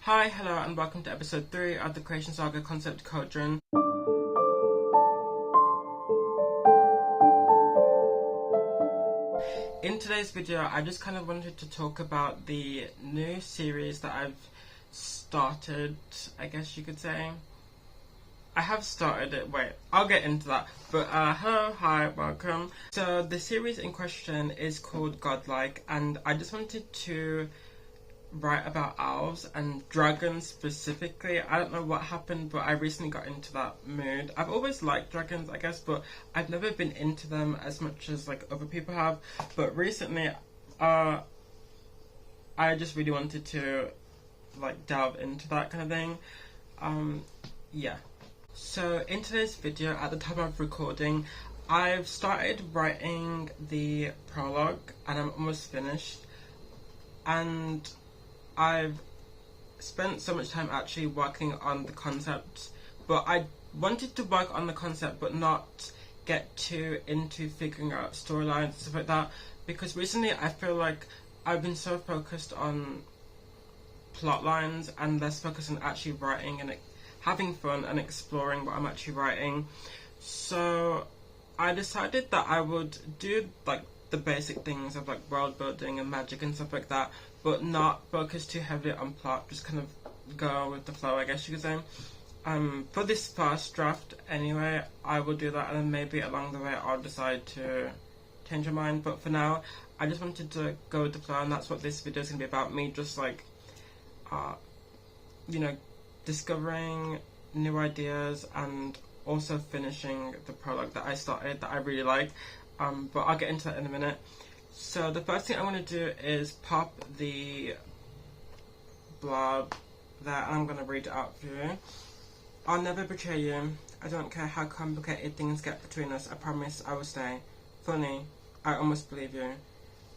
Hi, hello, and welcome to episode 3 of the Creation Saga concept Cauldron. In today's video, I just kind of wanted to talk about the new series that I've started, I guess you could say. I have started it, wait, I'll get into that. But hello, hi, welcome. So the series in question is called Godlike, and I just wanted to write about elves and dragons specifically. I don't know what happened, but I recently got into that mood. I've always liked dragons, I guess, but I've never been into them as much as like other people have. But recently, I just really wanted to like delve into that kind of thing. Yeah. So in today's video, at the time of recording, I've started writing the prologue and I'm almost finished. And I've spent so much time actually working on the concept, but I wanted to work on the concept but not get too into figuring out storylines and stuff like that, because recently I feel like I've been so focused on plot lines and less focused on actually writing and having fun and exploring what I'm actually writing. So I decided that I would do like the basic things of like world building and magic and stuff like that, but not focus too heavily on plot, just kind of go with the flow, I guess you could say. For this first draft anyway, I will do that, and then maybe along the way I'll decide to change my mind, but for now I just wanted to go with the flow, and that's what this video is going to be about, me just like you know, discovering new ideas and also finishing the prologue that I started that I really like. But I'll get into that in a minute. So the first thing I want to do is pop the blurb there, and I'm going to read it out for you. I'll never betray you. I don't care how complicated things get between us. I promise I will stay. Funny, I almost believe you.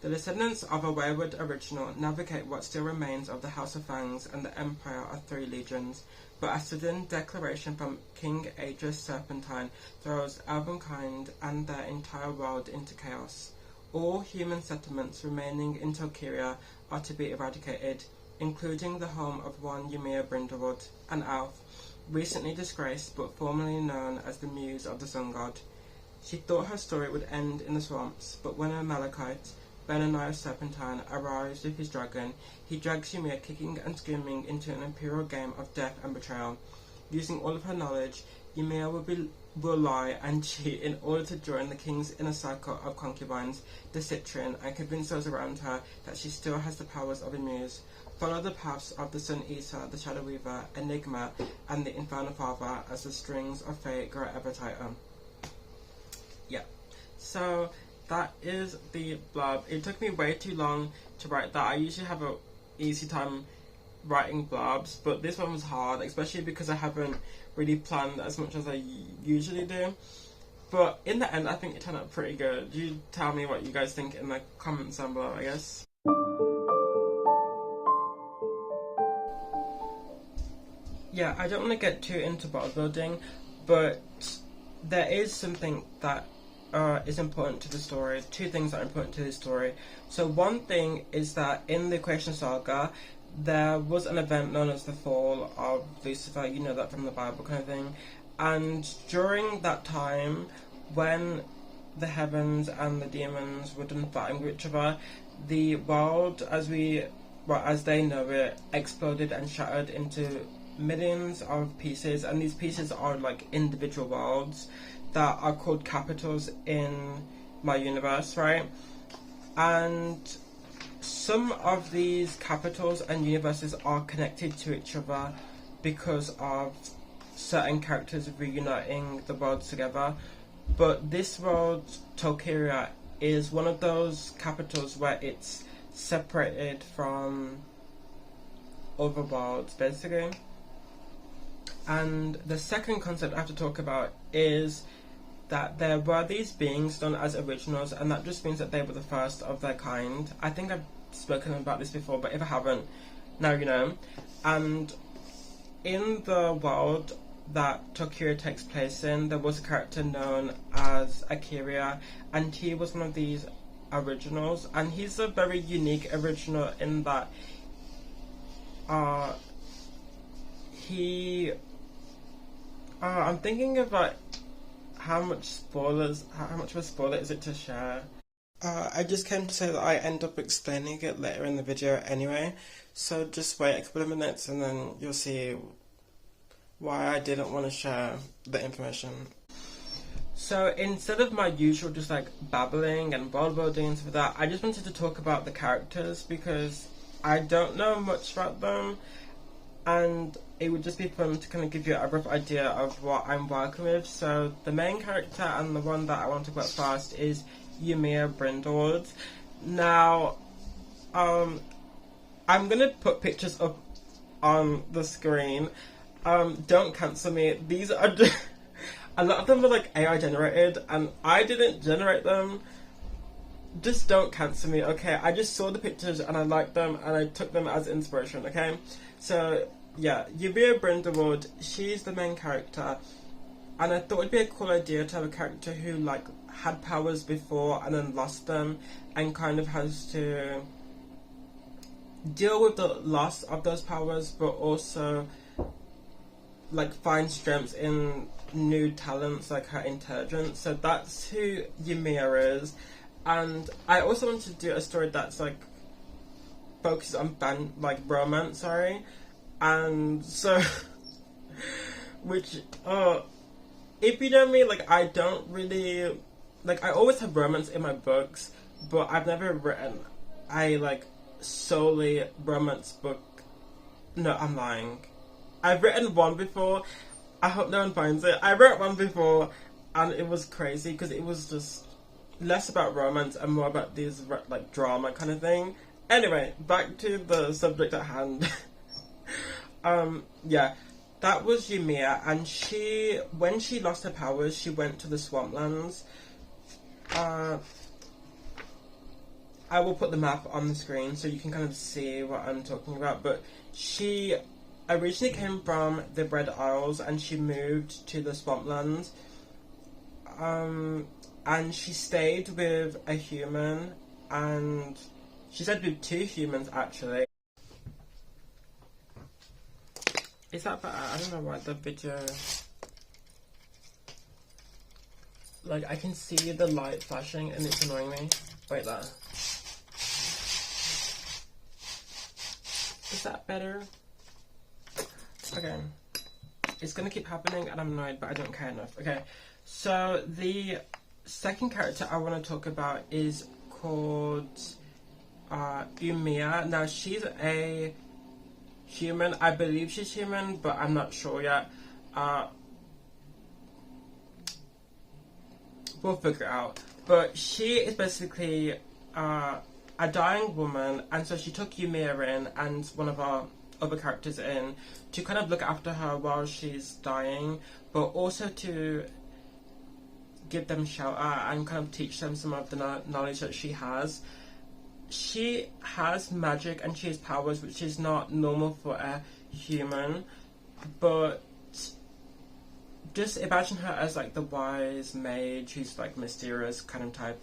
The descendants of a wayward original navigate what still remains of the House of Fangs and the Empire of 3 Legions, but a sudden declaration from King Aegis Serpentine throws elvenkind and their entire world into chaos. All human settlements remaining in Tolkiria are to be eradicated, including the home of one Ymir Brindlewood, an elf, recently disgraced but formerly known as the Muse of the Sun God. She thought her story would end in the swamps, but when a Malachite, Benaniah Serpentine, arrives with his dragon, he drags Ymir kicking and screaming into an imperial game of death and betrayal. Using all of her knowledge, Ymir will lie and cheat in order to join the king's inner circle of concubines, the Citrian, and convince those around her that she still has the powers of a muse. Follow the paths of the Sun Eater, the Shadow Weaver, Enigma, and the Infernal Father as the strings of fate grow ever tighter. Yeah. So that is the blurb. It took me way too long to write that. I usually have an easy time writing blurbs, but this one was hard, especially because I haven't really planned as much as I usually do. But in the end, I think it turned out pretty good. You tell me what you guys think in the comments down below, I guess. Yeah, I don't want to get too into world building, but there is something that is important to the story. Two things that are important to the story. So one thing is that in the Creation Saga, there was an event known as the Fall of Lucifer, you know that from the Bible kind of thing. And during that time, when the heavens and the demons were done fighting with each other, the world as they know it exploded and shattered into millions of pieces, and these pieces are like individual worlds that are called capitals in my universe, right? And some of these capitals and universes are connected to each other because of certain characters reuniting the worlds together. But this world, Tolkiria, is one of those capitals where it's separated from other worlds, basically. And the second concept I have to talk about is that there were these beings known as originals, and that just means that they were the first of their kind. I think I've spoken about this before, but if I haven't, now you know. And in the world that Tolkiria takes place in, there was a character known as Akiria, and he was one of these originals, and he's a very unique original in that he I'm thinking about how much of a spoiler is it to share. I just came to say that I end up explaining it later in the video anyway, so just wait a couple of minutes and then you'll see why I didn't want to share the information. So instead of my usual just like babbling and world building and stuff like that, I just wanted to talk about the characters because I don't know much about them, and it would just be fun to kind of give you a rough idea of what I'm working with. So the main character and the one that I want to talk about first is Ymir Brindled. Now, I'm gonna put pictures up on the screen. Don't cancel me. These are a lot of them are like AI generated, and I didn't generate them. Just don't cancel me, okay? I just saw the pictures and I liked them and I took them as inspiration, okay? So yeah, Ymir Brindled, she's the main character, and I thought it'd be a cool idea to have a character who like had powers before and then lost them and kind of has to deal with the loss of those powers, but also like find strengths in new talents like her intelligence. So that's who Ymir is. And I also want to do a story that's like focuses on romance, sorry. And so which if you know me, like I don't really like, I always have romance in my books, but I've never written a like solely romance book. No, I'm lying. I've written one before. I hope no one finds it. I wrote one before and it was crazy because it was just less about romance and more about these like drama kind of thing. Anyway, back to the subject at hand. Yeah, that was Ymir, and when she lost her powers, she went to the swamplands. I will put the map on the screen so you can kind of see what I'm talking about, but she originally came from the Red Isles and she moved to the swamplands. And she stayed with a human, and she stayed with two humans actually. Is that better? I don't know why the video... Like, I can see the light flashing and it's annoying me. Wait, there. Is that better? Okay. It's gonna keep happening and I'm annoyed, but I don't care enough. Okay, so the second character I want to talk about is called Ymir. Now, she's a human. I believe she's human, but I'm not sure yet. We'll figure it out. But she is basically a dying woman, and so she took Ymir in and one of our other characters in to kind of look after her while she's dying, but also to give them shelter and kind of teach them some of the knowledge that she has. She has magic and she has powers which is not normal for a human, but just imagine her as like the wise mage who's like mysterious kind of type.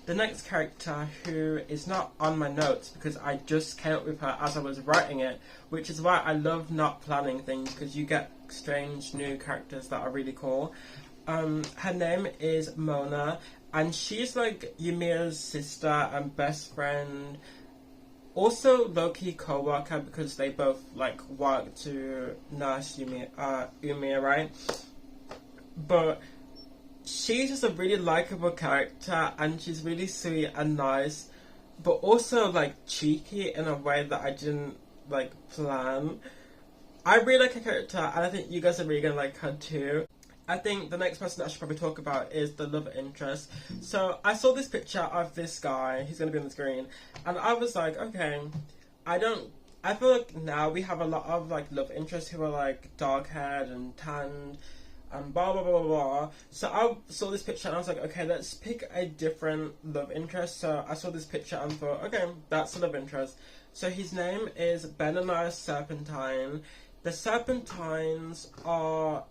The next character, who is not on my notes because I just came up with her as I was writing it, which is why I love not planning things, because you get strange new characters that are really cool. Her name is Mona, and she's like Ymir's sister and best friend, also low-key co-worker because they both like work to nurse Ymir, right? But she's just a really likable character, and she's really sweet and nice, but also like cheeky in a way that I didn't like plan. I really like her character, and I think you guys are really gonna like her too. I think the next person that I should probably talk about is the love interest. So I saw this picture of this guy, he's going to be on the screen, and I was like, okay, I feel like now we have a lot of like love interests who are like dark haired and tanned and blah blah blah blah blah. So I saw this picture and I was like, okay, let's pick a different love interest. So I saw this picture and thought, okay, that's a love interest. So his name is Benaniah Serpentine. The Serpentines are,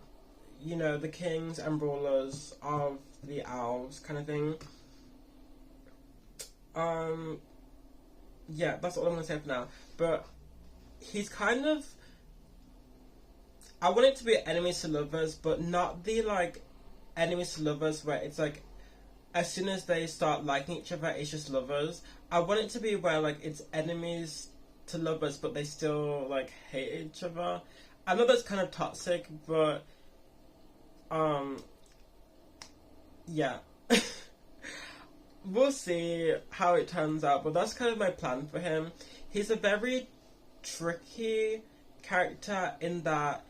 you know, the kings and rulers of the elves kind of thing. Yeah, that's all I'm gonna say for now. But he's kind of I want it to be enemies to lovers, but not the like enemies to lovers where it's like as soon as they start liking each other, it's just lovers. I want it to be where like it's enemies to lovers, but they still like hate each other. I know that's kind of toxic, but yeah. We'll see how it turns out, but that's kind of my plan for him. He's a very tricky character in that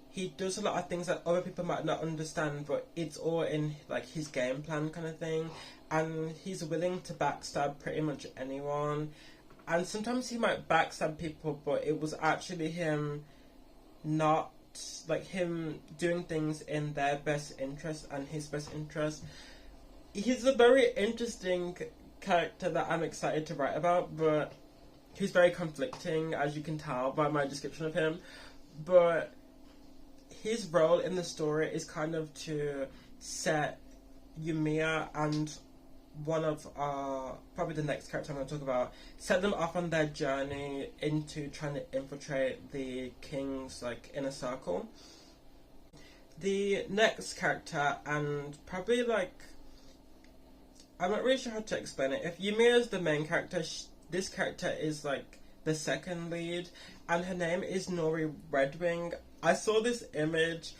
he does a lot of things that other people might not understand, but it's all in like his game plan kind of thing. And he's willing to backstab pretty much anyone. And sometimes he might backstab people, but it was actually him not like him doing things in their best interest and his best interest. He's a very interesting character that I'm excited to write about, but he's very conflicting, as you can tell by my description of him. But his role in the story is kind of to set Yumiya and one of probably the next character I'm going to talk about, set them off on their journey into trying to infiltrate the king's like inner circle. The next character, and probably like I'm not really sure how to explain it. If Yumiya is the main character, this character is like the second lead, and her name is Nori Redwing. I saw this image,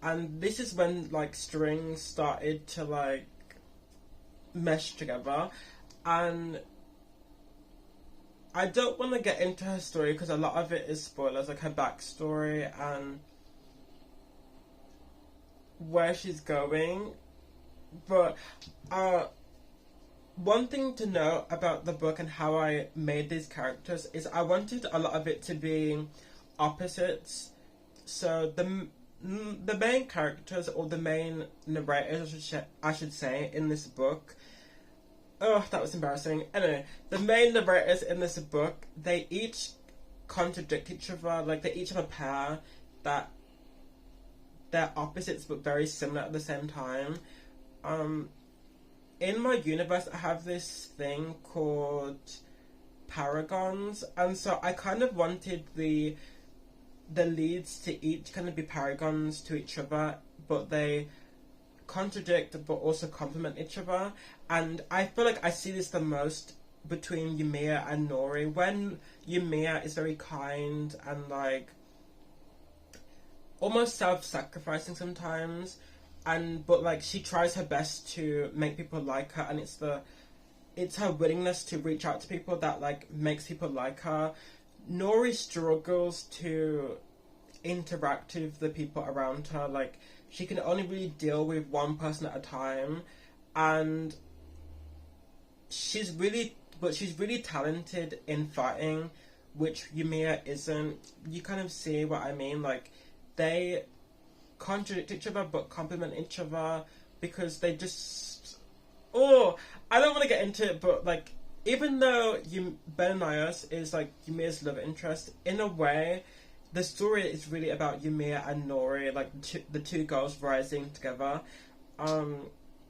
and this is when like strings started to like mesh together, and I don't want to get into her story because a lot of it is spoilers, like her backstory and where she's going. But one thing to know about the book and how I made these characters is I wanted a lot of it to be opposites. So the main characters, or the main narrators, I should say, in this book. Oh, that was embarrassing. Anyway, the main narrators in this book, they each contradict each other. Like, they each have a pair that they're opposites but very similar at the same time. In my universe, I have this thing called paragons, and so I kind of wanted the leads to each kind of be paragons to each other, but they contradict but also complement each other. And I feel like I see this the most between Yumiya and Nori, when Yumiya is very kind and like almost self-sacrificing sometimes, but like she tries her best to make people like her, and it's her willingness to reach out to people that like makes people like her. Nori struggles to interact with the people around her. Like, she can only really deal with one person at a time, and she's really talented in fighting, which Yumiya isn't. You kind of see what I mean. Like, they contradict each other but complement each other because they just... Oh, I don't want to get into it, but like, even though Benanios is like Yumiya's love interest, in a way, the story is really about Yumiya and Nori, like the two girls rising together.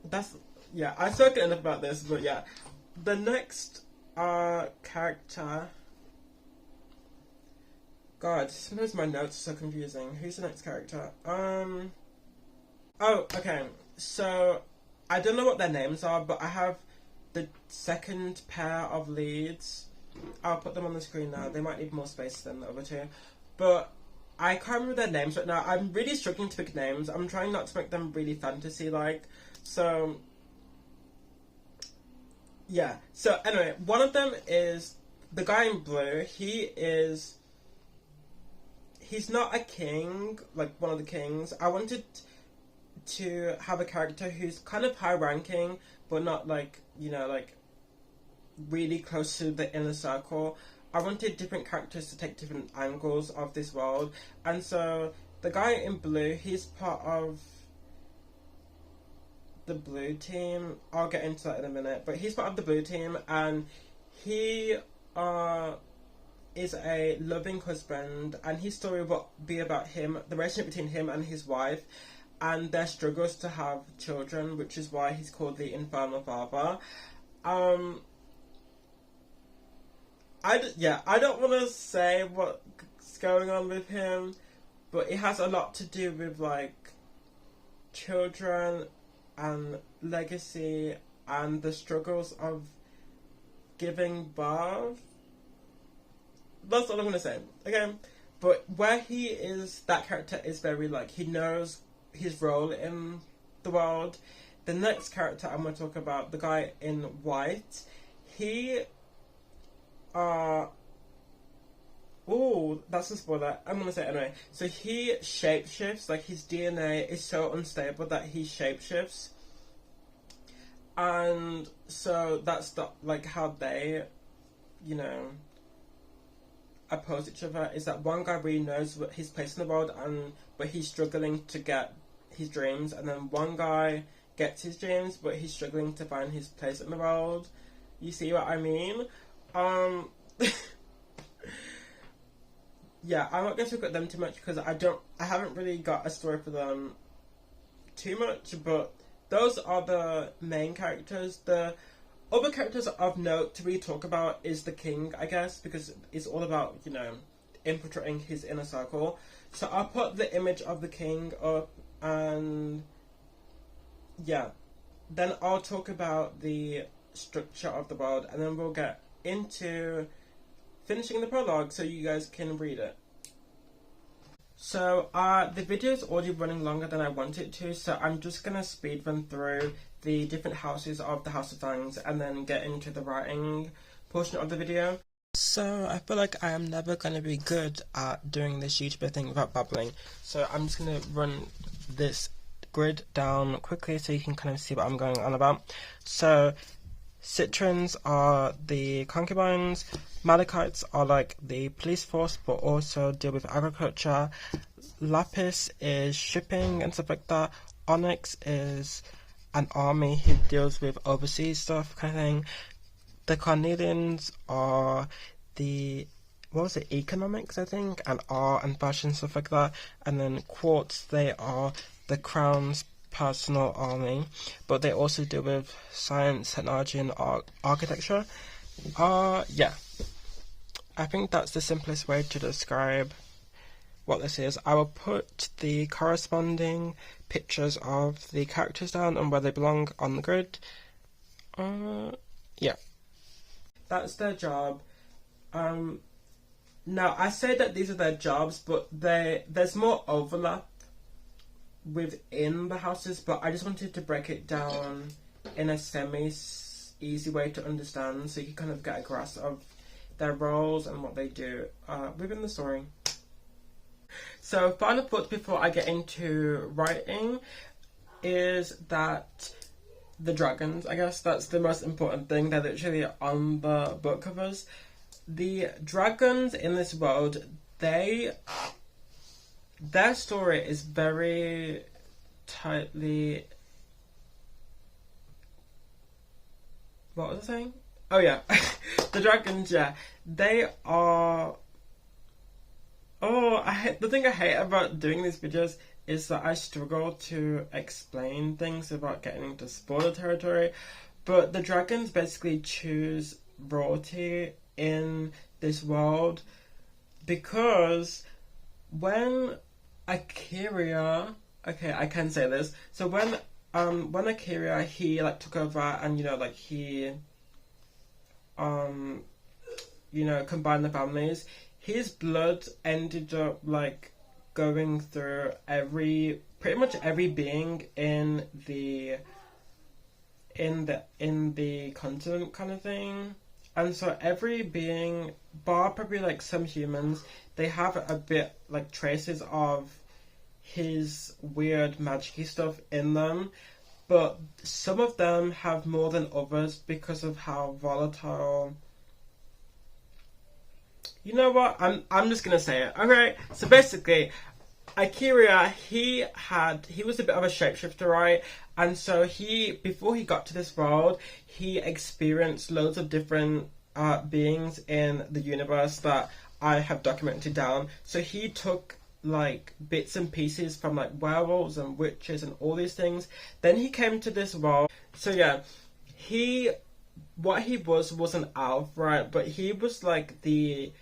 That's... Yeah, I've spoken enough about this, but yeah. The next character... God, sometimes my notes are so confusing. Who's the next character? Oh, okay. So, I don't know what their names are, but I have the second pair of leads. I'll put them on the screen now. They might need more space than the other two. But I can't remember their names right now. I'm really struggling to pick names. I'm trying not to make them really fantasy-like. So, yeah. So, anyway, one of them is the guy in blue. He's not a king, like one of the kings. I wanted to have a character who's kind of high ranking, but not like, you know, like really close to the inner circle. I wanted different characters to take different angles of this world. And so the guy in blue, he's part of the blue team. I'll get into that in a minute. But he's part of the blue team, and he is a loving husband, and his story will be about him, the relationship between him and his wife, and their struggles to have children, which is why he's called the Infernal Father. I don't want to say what's going on with him, but it has a lot to do with like children and legacy and the struggles of giving birth. That's all I'm gonna say, okay? But where he is, that character is very like, he knows his role in the world. The next character I'm gonna talk about, the guy in white, he oh, that's a spoiler. I'm gonna say it anyway. So he shapeshifts, like his DNA is so unstable that he shapeshifts. And so that's the, like how they, you know, oppose each other, is that one guy really knows what his place in the world, and but he's struggling to get his dreams, and then one guy gets his dreams but he's struggling to find his place in the world. You see what I mean? Yeah, I'm not going to talk about them too much because I haven't really got a story for them too much, but those are the main characters. The other characters of note to really talk about is the king, I guess, because it's all about, you know, infiltrating his inner circle. So I'll put the image of the king up, and yeah, then I'll talk about the structure of the world, and then we'll get into finishing the prologue so you guys can read it. So the video is already running longer than I want it to, so I'm just gonna speed run through the different houses of the House of Fangs and then get into the writing portion of the video. So I feel like I am never gonna be good at doing this YouTuber thing without babbling, so I'm just gonna run this grid down quickly so you can kind of see what I'm going on about. So Citrons are the concubines, Malachites are like the police force but also deal with agriculture, Lapis is shipping and stuff like that, Onyx is an army who deals with overseas stuff kind of thing, the Carnelians are the, what was it, economics I think, and art and fashion stuff like that, and then Quartz, they are the crown's personal army, but they also deal with science, technology and architecture. Yeah, I think that's the simplest way to describe what this is. I will put the corresponding pictures of the characters down and where they belong on the grid. Yeah, that's their job. Now I say that these are their jobs, but there's more overlap within the houses, but I just wanted to break it down in a easy way to understand so you can kind of get a grasp of their roles and what they do within the story. So final thoughts before I get into writing is that the dragons, I guess that's the most important thing, they're literally on the book covers. The dragons in this world, their story is very tightly... What was I saying? Oh yeah, the dragons, yeah. They are... the thing I hate about doing these videos is that I struggle to explain things without getting into spoiler territory. But the dragons basically choose royalty in this world because when Akira, okay, I can say this. So when Akira, he like took over and you know like he you know combined the families, his blood ended up like going through pretty much every being in the continent kind of thing. And so every being, bar probably like some humans, they have a bit like traces of his weird magic-y stuff in them, but some of them have more than others because of how volatile. You know what? I'm just gonna say it. Okay, so basically, Akira, he was a bit of a shapeshifter, right? And so before he got to this world, he experienced loads of different beings in the universe that I have documented down. So he took like bits and pieces from like werewolves and witches and all these things. Then he came to this world. So yeah, what he was an elf, right? But he was like the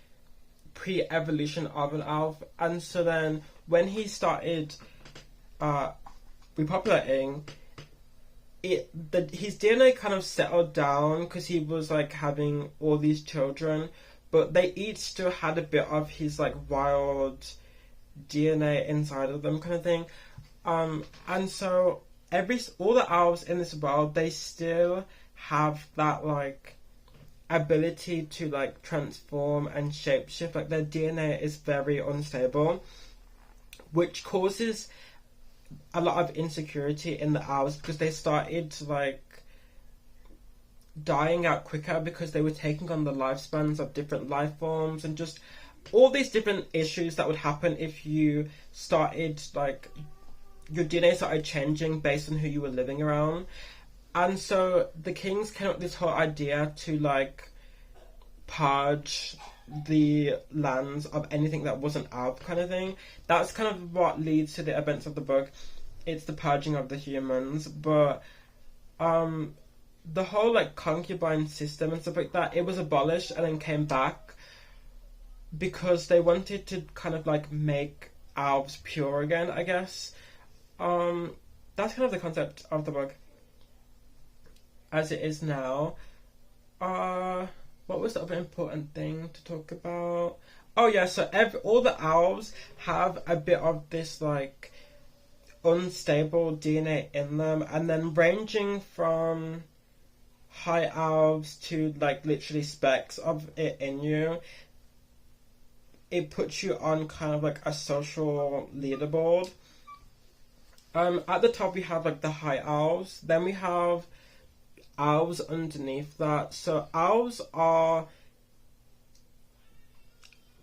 pre-evolution of an elf. And so then when he started repopulating, his DNA kind of settled down because he was like having all these children, but they each still had a bit of his like wild DNA inside of them, kind of thing. And so all the elves in this world, they still have that like ability to like transform and shapeshift. Like their DNA is very unstable, which causes a lot of insecurity in the elves because they started like dying out quicker because they were taking on the lifespans of different life forms, and just all these different issues that would happen if you started like your DNA started changing based on who you were living around. And so the kings came up with this whole idea to like purge the lands of anything that wasn't elf, kind of thing. That's kind of what leads to the events of the book. It's the purging of the humans, but the whole like concubine system and stuff like that, it was abolished and then came back because they wanted to kind of like make elves pure again, I guess. That's kind of the concept of the book as it is now. What was the other important thing to talk about? Oh yeah, so all the elves have a bit of this like unstable DNA in them, and then ranging from high elves to like literally specks of it in you, it puts you on kind of like a social leaderboard. At the top we have like the high elves, then we have elves underneath that. So elves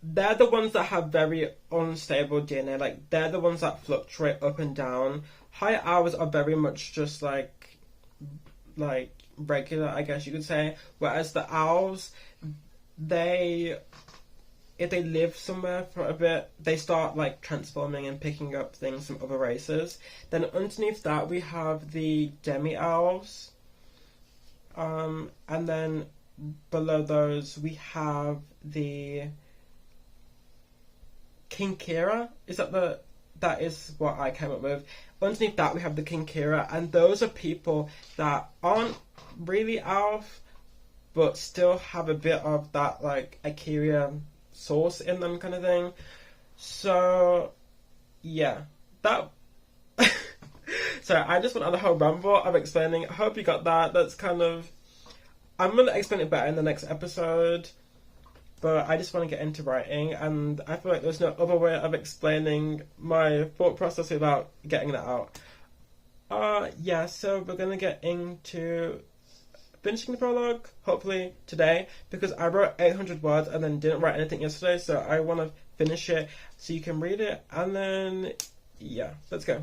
they're the ones that have very unstable DNA, like they're the ones that fluctuate up and down. High elves are very much just like regular, I guess you could say, whereas the elves, if they live somewhere for a bit, they start like transforming and picking up things from other races. Then underneath that we have the demi-elves. And then below those we have the Kinkira. That is what I came up with. Underneath that we have the Kinkira, and those are people that aren't really elf but still have a bit of that like Akira source in them, kind of thing. So yeah, that sorry, I just went on a whole ramble of explaining. I hope you got that. That's kind of, I'm going to explain it better in the next episode, but I just want to get into writing, and I feel like there's no other way of explaining my thought process without getting that out. Yeah, so we're going to get into finishing the prologue, hopefully today, because I wrote 800 words and then didn't write anything yesterday, so I want to finish it so you can read it, and then, yeah, let's go.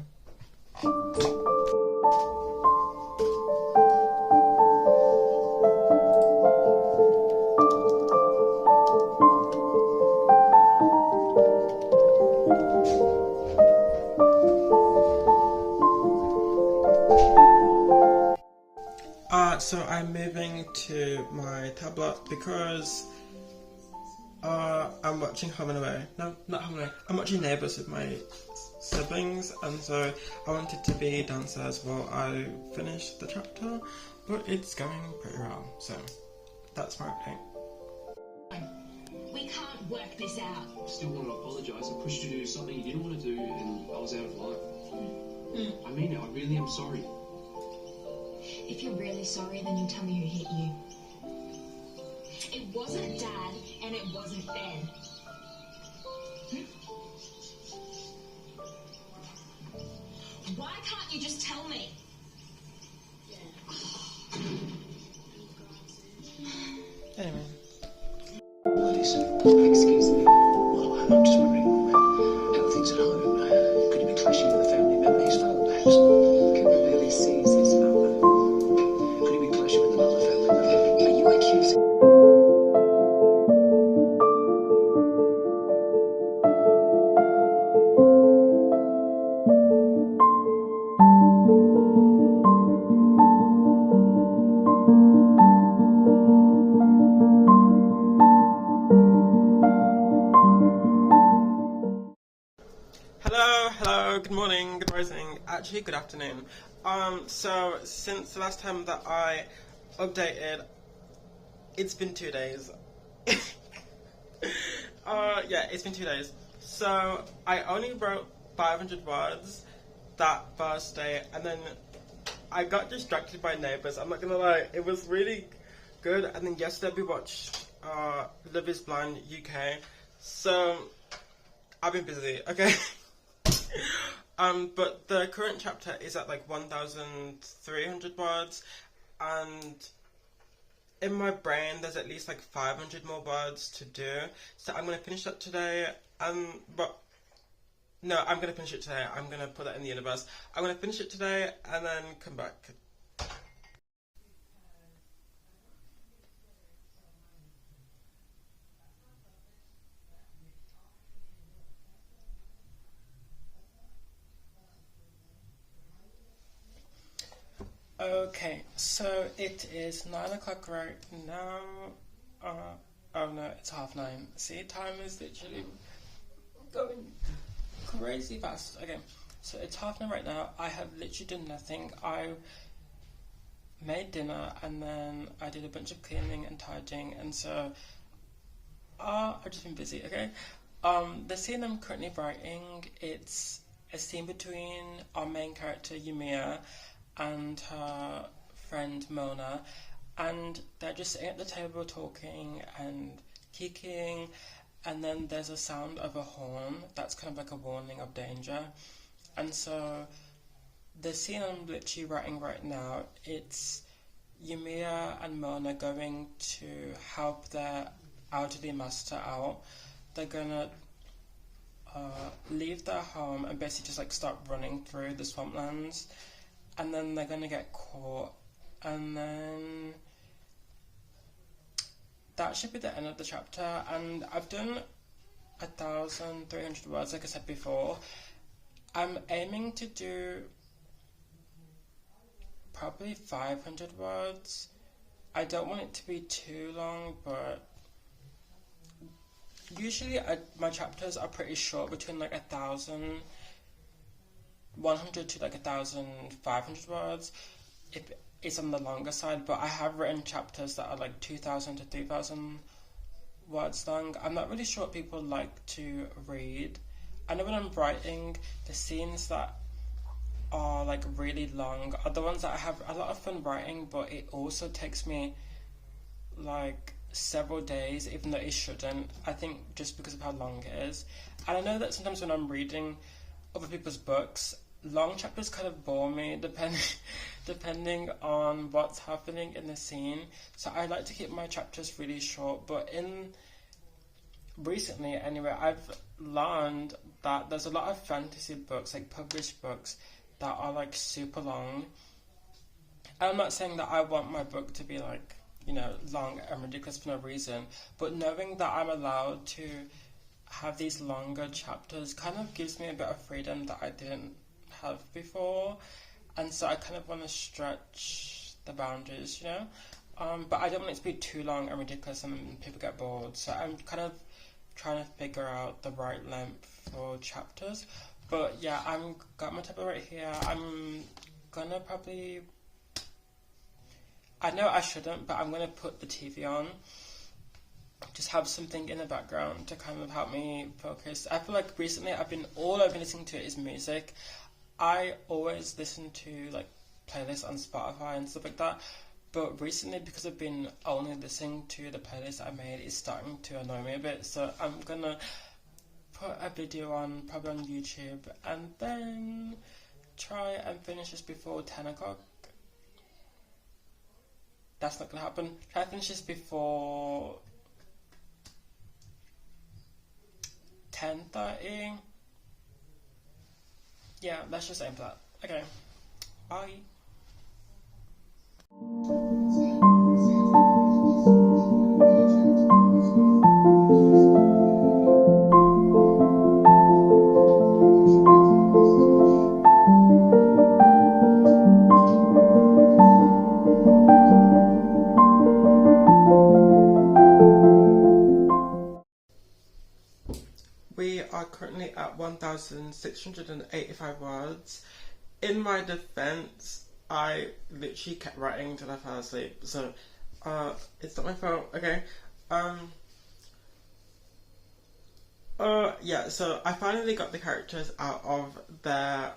So I'm moving to my tablet because I'm watching Home and Away. No, not Home and Away. I'm watching Neighbours with my siblings, and so I wanted to be downstairs while I finish the chapter, but it's going pretty well, so that's my update. We can't work this out. I still want to apologise. I pushed you to do something you didn't want to do, and I was out of line. I mean it. I really am sorry. If you're really sorry, then you tell me who hit you. It wasn't Dad, and it wasn't Ben. Why can't you just tell me? Anyway. Listen, excuse me. Well, I'm just wondering how are things at home? Could you be clashing with a family member, his father, perhaps? Can barely sees his father. Could you be clashing with another family member? Are you accusing? Hello, good morning, good rising, actually good afternoon. So since the last time that I updated, it's been 2 days. Yeah, it's been 2 days. So I only wrote 500 words that first day, and then I got distracted by neighbours. I'm not gonna lie, it was really good. And then yesterday we watched Love is Blind UK. So I've been busy, okay? But the current chapter is at like 1,300 words, and in my brain there's at least like 500 more words to do. So I'm gonna finish that today. But no, I'm gonna finish it today. I'm gonna put that in the universe. I'm gonna finish it today and then come back. Okay, so it is 9 o'clock right now. Oh no, it's 9:30. See, time is literally going crazy fast. Okay, so it's 9:30 right now. I have literally done nothing. I made dinner and then I did a bunch of cleaning and tidying, and so I've just been busy. Okay, the scene I'm currently writing, it's a scene between our main character Yumiya and her friend Mona, and they're just sitting at the table talking and kicking, and then there's a sound of a horn that's kind of like a warning of danger. And so the scene I'm literally writing right now, it's Yumiya and Mona going to help their elderly master out. They're gonna leave their home and basically just like start running through the swamplands, and then they're gonna get caught, and then that should be the end of the chapter. And I've done 1,300 words, like I said before. I'm aiming to do probably 500 words. I don't want it to be too long, but usually my chapters are pretty short, between like 1,100 to like 1,500 words. It's on the longer side, but I have written chapters that are like 2,000 to 3,000 words long. I'm not really sure what people like to read. I know when I'm writing, the scenes that are like really long are the ones that I have a lot of fun writing, but it also takes me like several days, even though it shouldn't. I think just because of how long it is. And I know that sometimes when I'm reading other people's books, long chapters kind of bore me depending on what's happening in the scene. So I like to keep my chapters really short, but recently anyway, I've learned that there's a lot of fantasy books, like published books, that are like super long. I'm not saying that I want my book to be like, you know, long and ridiculous for no reason, but knowing that I'm allowed to have these longer chapters kind of gives me a bit of freedom that I didn't have before, and so I kind of want to stretch the boundaries, you know, but I don't want it to be too long and ridiculous and people get bored. So I'm kind of trying to figure out the right length for chapters. But yeah, I'm got my tablet right here. I'm gonna probably, I know I shouldn't, but I'm gonna put the TV on, just have something in the background to kind of help me focus. I feel like recently all I've been listening to is music. I always listen to like playlists on Spotify and stuff like that, but recently, because I've been only listening to the playlist I made, it's starting to annoy me a bit. So I'm gonna put a video on, probably on YouTube, and then try and finish this before 10 o'clock. That's not gonna happen. Try to finish this before 10:30. Yeah, let's just aim for that. Okay, bye. We are currently at 1,000 2,685 words. In my defense, I literally kept writing till I fell asleep, so it's not my fault, okay? Yeah, so I finally got the characters out of their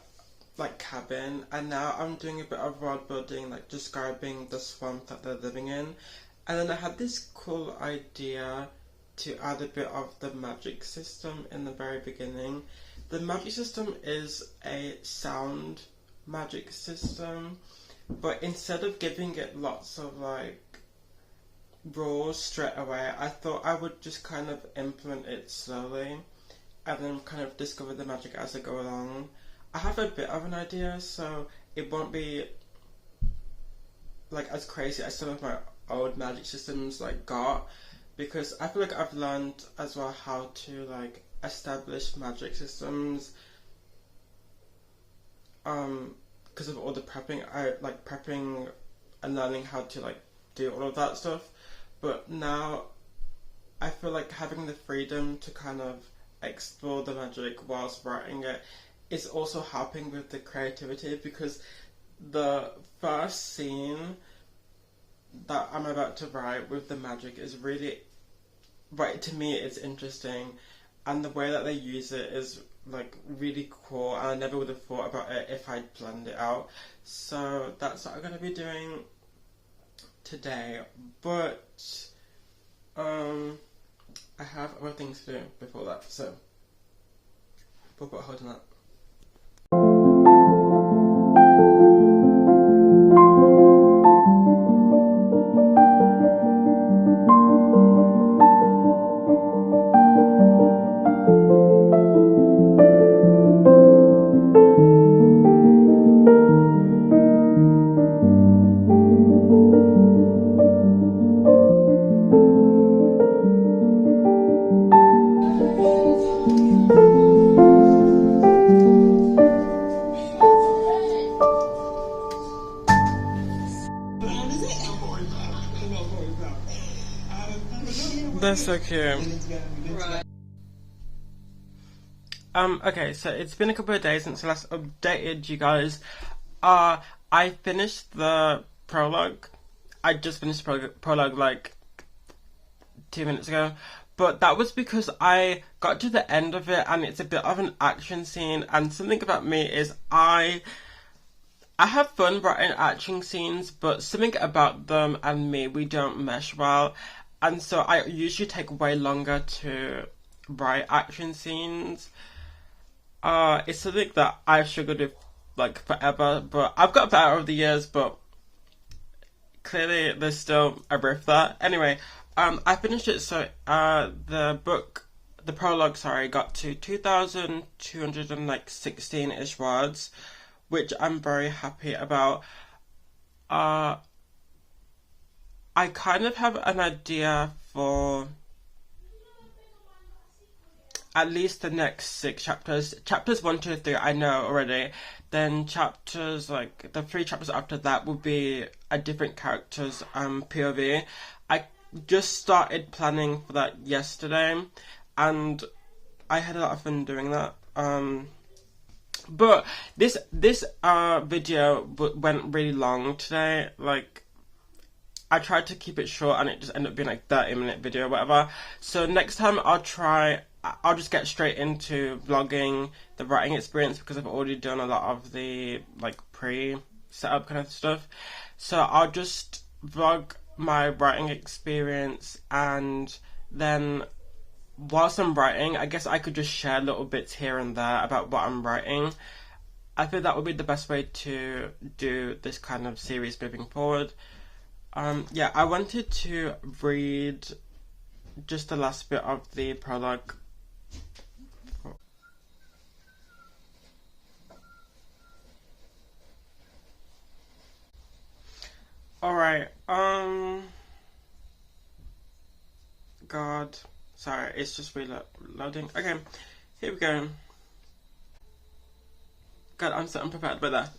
like cabin, and now I'm doing a bit of world building, like describing the swamp that they're living in. And then I had this cool idea to add a bit of the magic system in the very beginning. The magic system is a sound magic system, but instead of giving it lots of like rules straight away, I thought I would just kind of implement it slowly and then kind of discover the magic as I go along. I have a bit of an idea, so it won't be like as crazy as some of my old magic systems like got, because I feel like I've learned as well how to like establish magic systems because of all the prepping. I like prepping and learning how to like do all of that stuff, but now I feel like having the freedom to kind of explore the magic whilst writing it is also helping with the creativity, because the first scene that I'm about to write with the magic is really, right, to me it's interesting, and the way that they use it is like really cool, and I never would have thought about it if I'd planned it out. So that's what I'm going to be doing today, but I have other things to do before that, so we'll put a hold on that. They're so cute. Right. Okay, so it's been a couple of days since I last updated you guys. I finished the prologue. I just finished the prologue like 2 minutes ago. But that was because I got to the end of it and it's a bit of an action scene, and something about me is I have fun writing action scenes, but something about them and me, we don't mesh well. And so I usually take way longer to write action scenes. It's something that I've struggled with like forever, but I've got better over the years, but clearly there's still a rift there. Anyway, I finished it, so the prologue, got to 2,216-ish words, which I'm very happy about. I kind of have an idea for at least the next 6 chapters. Chapters 1, 2, 3 I know already. Then chapters, like the 3 chapters after that will be a different character's POV. I just started planning for that yesterday, and I had a lot of fun doing that. But this video went really long today. Like, I tried to keep it short and it just ended up being like 30-minute video or whatever. So next time I'll just get straight into vlogging the writing experience, because I've already done a lot of the like pre-setup kind of stuff. So I'll just vlog my writing experience, and then whilst I'm writing, I guess I could just share little bits here and there about what I'm writing. I think that would be the best way to do this kind of series moving forward. Yeah, I wanted to read just the last bit of the prologue. Alright, God, sorry, it's just reloading. Okay, here we go. God, I'm so unprepared by that.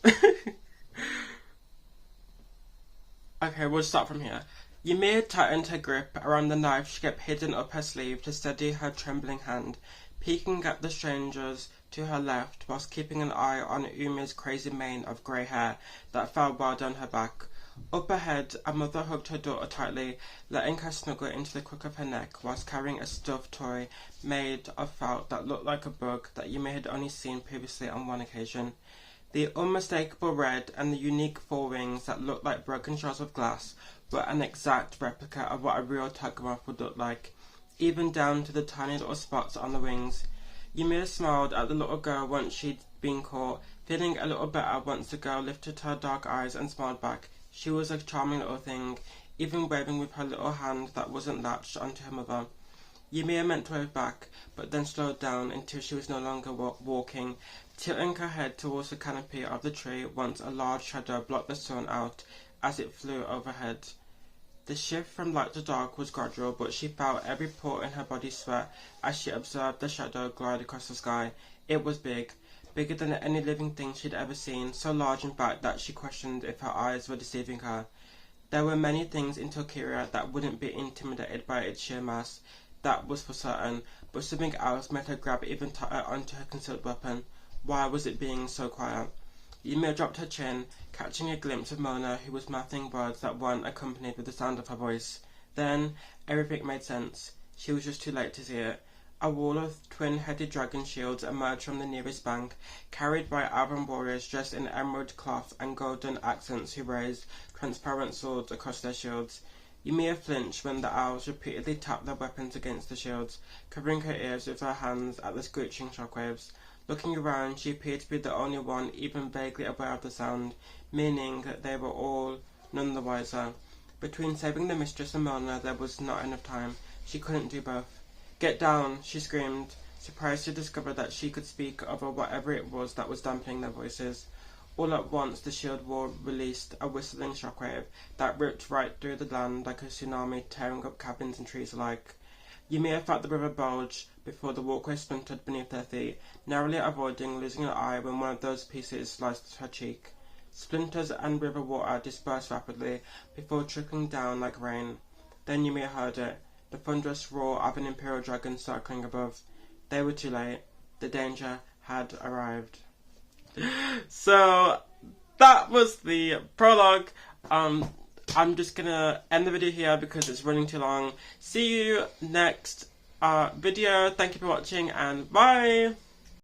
Okay, we'll start from here. Ymir tightened her grip around the knife she kept hidden up her sleeve to steady her trembling hand. peeking at the strangers to her left whilst keeping an eye on Umi's crazy mane of grey hair that fell well down her back. Up ahead, a mother hugged her daughter tightly, letting her snuggle into the crook of her neck whilst carrying a stuffed toy made of felt that looked like a bug that Yumi had only seen previously on one occasion. The unmistakable red and the unique forewings that looked like broken shards of glass were an exact replica of what a real tiger moth would look like, even down to the tiny little spots on the wings. Yumi smiled at the little girl once she'd been caught, feeling a little better once the girl lifted her dark eyes and smiled back. She was a charming little thing, even waving with her little hand that wasn't latched onto her mother. Yumi meant to wave back, but then slowed down until she was no longer walking, tilting her head towards the canopy of the tree once a large shadow blocked the sun out as it flew overhead. The shift from light to dark was gradual, but she felt every pore in her body sweat as she observed the shadow glide across the sky. It was big, bigger than any living thing she'd ever seen, so large in fact that she questioned if her eyes were deceiving her. There were many things in Tokira that wouldn't be intimidated by its sheer mass, that was for certain, but something else made her grab even tighter onto her concealed weapon. Why was it being so quiet? Yumi dropped her chin, catching a glimpse of Mona, who was mouthing words that weren't accompanied with the sound of her voice. Then, everything made sense. She was just too late to see it. A wall of twin-headed dragon shields emerged from the nearest bank, carried by elven warriors dressed in emerald cloth and golden accents who raised transparent swords across their shields. Yumi flinched when the owls repeatedly tapped their weapons against the shields, covering her ears with her hands at the screeching shockwaves. Looking around, she appeared to be the only one even vaguely aware of the sound, meaning that they were all none the wiser. Between saving the mistress and Mona, there was not enough time. She couldn't do both. "Get down!" she screamed, surprised to discover that she could speak over whatever it was that was dampening their voices. All at once, the shield wall released a whistling shockwave that ripped right through the land like a tsunami, tearing up cabins and trees alike. Yumi felt the river bulge before the walkway splintered beneath their feet, narrowly avoiding losing an eye when one of those pieces sliced her cheek. Splinters and river water dispersed rapidly before trickling down like rain. Then Yumi heard it, the thunderous roar of an imperial dragon circling above. They were too late. The danger had arrived. So, that was the prologue. I'm just gonna end the video here because it's running too long. See you next video. Thank you for watching and bye!